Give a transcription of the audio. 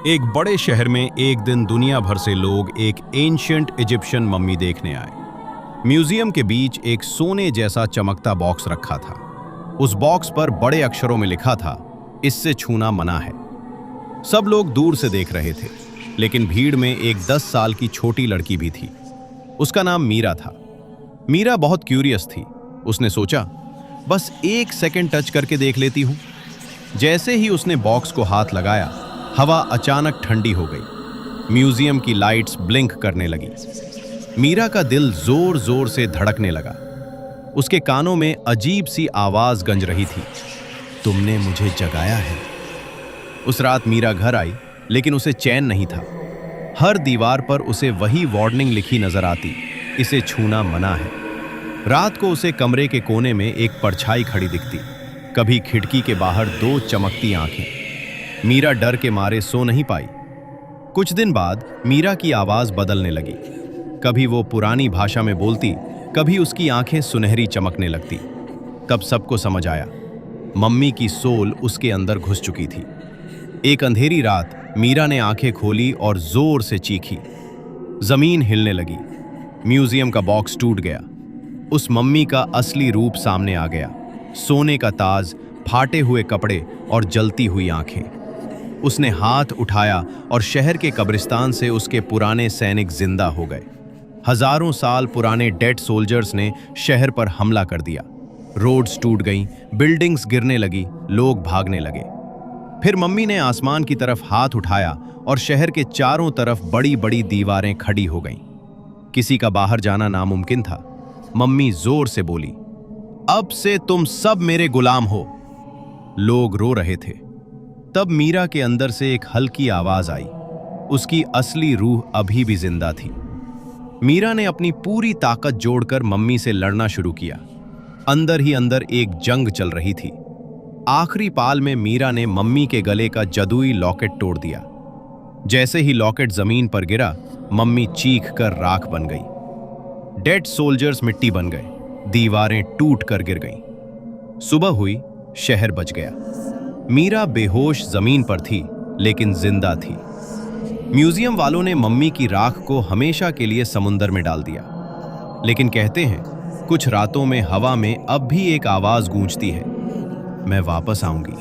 एक बड़े शहर में एक दिन दुनिया भर से लोग एक एंशिएंट इजिप्शियन मम्मी देखने आए। म्यूजियम के बीच एक सोने जैसा चमकता बॉक्स रखा था। उस बॉक्स पर बड़े अक्षरों में लिखा था, इससे छूना मना है। सब लोग दूर से देख रहे थे, लेकिन भीड़ में एक 10 साल की छोटी लड़की भी थी। उसका नाम मीरा था। मीरा बहुत क्यूरियस थी। उसने सोचा, बस 1 सेकंड टच करके देख लेती हूँ। जैसे ही उसने बॉक्स को हाथ लगाया, हवा अचानक ठंडी हो गई। म्यूजियम की लाइट्स ब्लिंक करने लगी। मीरा का दिल जोर जोर से धड़कने लगा। उसके कानों में अजीब सी आवाज गूंज रही थी, तुमने मुझे जगाया है। उस रात मीरा घर आई, लेकिन उसे चैन नहीं था। हर दीवार पर उसे वही वार्निंग लिखी नजर आती, इसे छूना मना है। रात को उसे कमरे के कोने में एक परछाई खड़ी दिखती, कभी खिड़की के बाहर 2 चमकती आंखें। मीरा डर के मारे सो नहीं पाई। कुछ दिन बाद मीरा की आवाज बदलने लगी। कभी वो पुरानी भाषा में बोलती, कभी उसकी आंखें सुनहरी चमकने लगती। तब सबको समझ आया, मम्मी की सोल उसके अंदर घुस चुकी थी। एक अंधेरी रात मीरा ने आंखें खोली और जोर से चीखी। जमीन हिलने लगी। म्यूजियम का बॉक्स टूट गया। उस मम्मी का असली रूप सामने आ गया। सोने का ताज, फाटे हुए कपड़े और जलती हुई आंखें। उसने हाथ उठाया और शहर के कब्रिस्तान से उसके पुराने सैनिक जिंदा हो गए। हजारों साल पुराने डेड सोल्जर्स ने शहर पर हमला कर दिया। रोड्स टूट गईं, बिल्डिंग्स गिरने लगी, लोग भागने लगे। फिर मम्मी ने आसमान की तरफ हाथ उठाया और शहर के चारों तरफ बड़ी बड़ी दीवारें खड़ी हो गईं। किसी का बाहर जाना नामुमकिन था। मम्मी जोर से बोली, अब से तुम सब मेरे गुलाम हो। लोग रो रहे थे। तब मीरा के अंदर से एक हल्की आवाज आई। उसकी असली रूह अभी भी जिंदा थी। मीरा ने अपनी पूरी ताकत जोड़कर मम्मी से लड़ना शुरू किया। अंदर ही अंदर एक जंग चल रही थी। आखिरी पाल में मीरा ने मम्मी के गले का जादुई लॉकेट तोड़ दिया। जैसे ही लॉकेट जमीन पर गिरा, मम्मी चीख कर राख बन गई। डेड सोल्जर्स मिट्टी बन गए, दीवारें टूट कर गिर गईं। सुबह हुई, शहर बच गया। मीरा बेहोश जमीन पर थी, लेकिन जिंदा थी। म्यूजियम वालों ने मम्मी की राख को हमेशा के लिए समुंदर में डाल दिया। लेकिन कहते हैं, कुछ रातों में हवा में अब भी एक आवाज गूंजती है, मैं वापस आऊंगी।